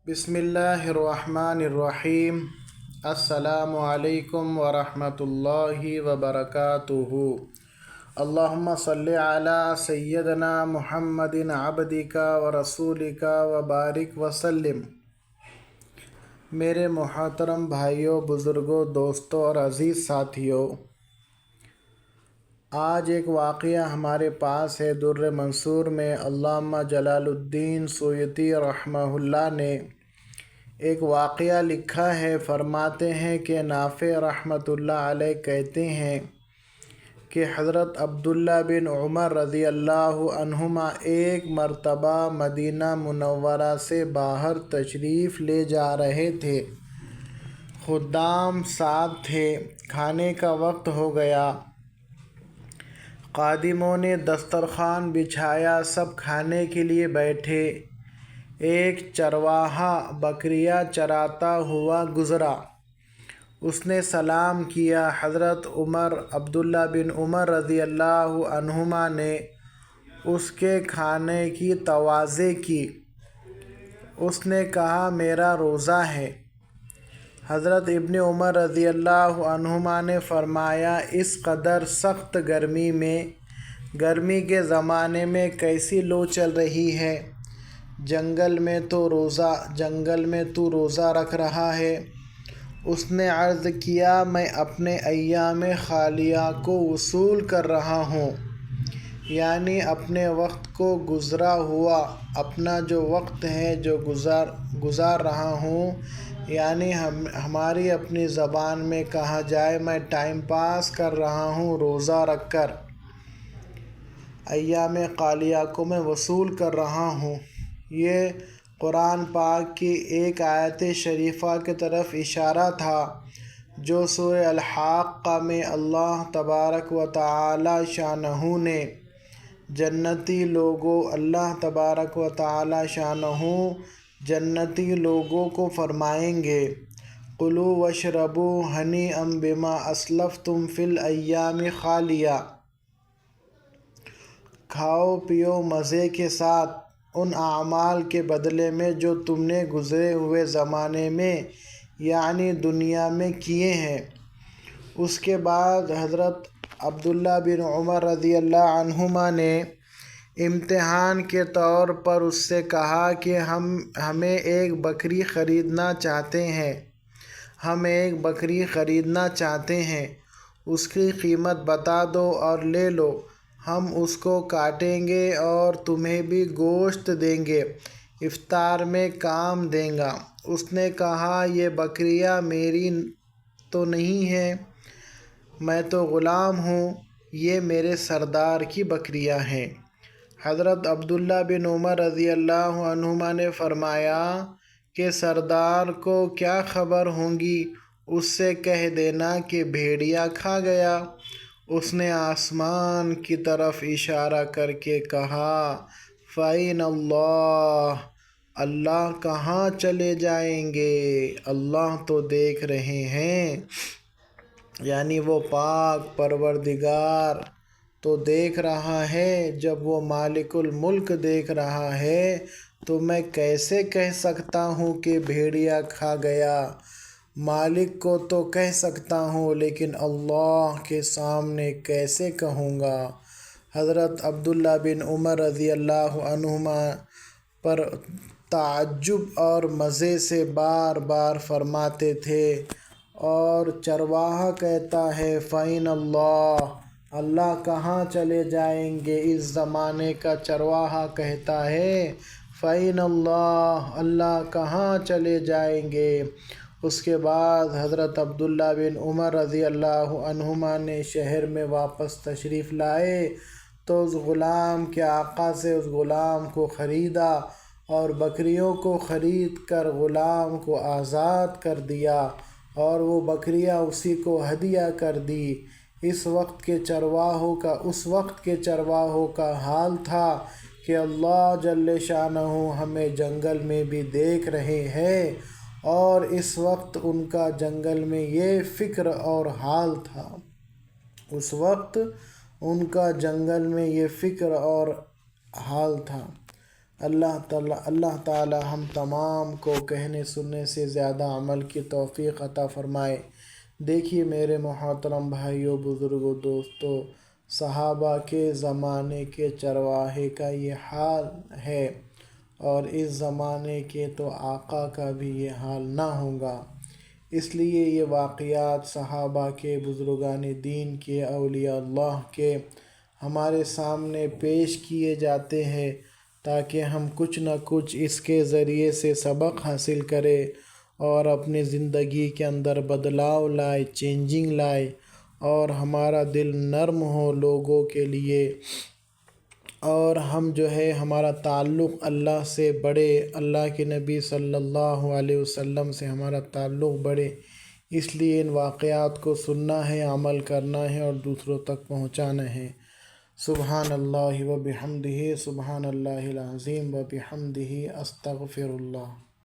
بسم اللہ الرحمن الرحیم۔ السلام علیکم ورحمۃ اللہ وبرکاتہ۔ اللہم صلی علی سیدنا محمد عبدک ورسولک وبارک وسلم۔ میرے محترم بھائیوں، بزرگوں، دوستوں اور عزیز ساتھیوں، آج ایک واقعہ ہمارے پاس ہے۔ در منصور میں علامہ جلال الدین سیوطی رحمہ اللہ نے ایک واقعہ لکھا ہے۔ فرماتے ہیں کہ نافع رحمۃ اللہ علیہ کہتے ہیں کہ حضرت عبداللہ بن عمر رضی اللہ عنہما ایک مرتبہ مدینہ منورہ سے باہر تشریف لے جا رہے تھے۔ خدام ساتھ تھے۔ کھانے کا وقت ہو گیا۔ خادموں نے دسترخوان بچھایا، سب کھانے کے لیے بیٹھے۔ ایک چرواہا بکریاں چراتا ہوا گزرا۔ اس نے سلام کیا۔ حضرت عبداللہ بن عمر رضی اللہ عنہما نے اس کے کھانے کی توضیح کی۔ اس نے کہا، میرا روزہ ہے۔ حضرت ابن عمر رضی اللہ عنہما نے فرمایا، اس قدر سخت گرمی کے زمانے میں کیسی لو چل رہی ہے؟ جنگل میں تو روزہ رکھ رہا ہے۔ اس نے عرض کیا، میں اپنے ایام خالیہ کو وصول کر رہا ہوں، یعنی اپنے وقت کو گزرا ہوا، اپنا جو وقت ہے جو گزار رہا ہوں، یعنی ہماری اپنی زبان میں کہا جائے میں ٹائم پاس کر رہا ہوں روزہ رکھ کر۔ ایام خالیہ کو میں وصول کر رہا ہوں۔ یہ قرآن پاک کی ایک آیت شریفہ کی طرف اشارہ تھا جو سورہ الحاقہ میں اللہ تبارک و تعالی شانہ نے جنتی لوگوں کو فرمائیں گے، کلوا واشربوا ہنیئا بما اسلفتم فی الایام خالیہ، کھاؤ پیو مزے کے ساتھ ان اعمال کے بدلے میں جو تم نے گزرے ہوئے زمانے میں یعنی دنیا میں کیے ہیں۔ اس کے بعد حضرت عبداللہ بن عمر رضی اللہ عنہما نے امتحان کے طور پر اس سے کہا کہ ہمیں ایک بکری خریدنا چاہتے ہیں، اس کی قیمت بتا دو اور لے لو، ہم اس کو کاٹیں گے اور تمہیں بھی گوشت دیں گے، افطار میں کام دے گا۔ اس نے کہا، یہ بکریاں میری تو نہیں ہیں، میں تو غلام ہوں، یہ میرے سردار کی بکریاں ہیں۔ حضرت عبداللہ بن عمر رضی اللہ عنہما نے فرمایا کہ سردار کو کیا خبر ہوگی، اس سے کہہ دینا کہ بھیڑیا کھا گیا۔ اس نے آسمان کی طرف اشارہ کر کے کہا، فَأَيْنَ اللَّهُ، اللہ کہاں چلے جائیں گے؟ اللہ تو دیکھ رہے ہیں، یعنی وہ پاک پروردگار تو دیکھ رہا ہے۔ جب وہ مالک الملک دیکھ رہا ہے تو میں کیسے کہہ سکتا ہوں کہ بھیڑیا کھا گیا؟ مالک کو تو کہہ سکتا ہوں، لیکن اللہ کے سامنے کیسے کہوں گا؟ حضرت عبداللہ بن عمر رضی اللہ عنہما پر تعجب اور مزے سے بار بار فرماتے تھے، اور چرواہا کہتا ہے، فَأَيْنَ اللَّهُ، اللہ کہاں چلے جائیں گے؟ اس زمانے کا چرواہا کہتا ہے، فَأَيْنَ اللَّهُ، اللہ کہاں چلے جائیں گے؟ اس کے بعد حضرت عبداللہ بن عمر رضی اللہ عنہما نے شہر میں واپس تشریف لائے تو اس غلام کے آقا سے اس غلام کو خریدا اور بکریوں کو خرید کر غلام کو آزاد کر دیا اور وہ بکریاں اسی کو ہدیہ کر دی۔ اس وقت کے چرواہوں کا حال تھا کہ اللہ جل شانہ ہمیں جنگل میں بھی دیکھ رہے ہیں، اور اس وقت ان کا جنگل میں یہ فکر اور حال تھا۔ اللہ تعالی ہم تمام کو کہنے سننے سے زیادہ عمل کی توفیق عطا فرمائے۔ دیکھیے میرے محترم بھائیوں، بزرگوں، دوستوں، صحابہ کے زمانے کے چرواہے کا یہ حال ہے، اور اس زمانے کے تو آقا کا بھی یہ حال نہ ہوگا۔ اس لیے یہ واقعات صحابہ کے، بزرگان دین کے، اولیاء اللہ کے ہمارے سامنے پیش کیے جاتے ہیں تاکہ ہم کچھ نہ کچھ اس کے ذریعے سے سبق حاصل کریں اور اپنی زندگی کے اندر بدلاؤ لائے، چینجنگ لائے، اور ہمارا دل نرم ہو لوگوں کے لیے، اور ہم ہمارا تعلق اللہ سے بڑھے، اللہ کے نبی صلی اللہ علیہ وسلم سے ہمارا تعلق بڑھے۔ اس لیے ان واقعات کو سننا ہے، عمل کرنا ہے اور دوسروں تک پہنچانا ہے۔ سبحان اللہ و بحمدہ، سبحان اللہ العظیم و بحمدہ، استغفر اللہ۔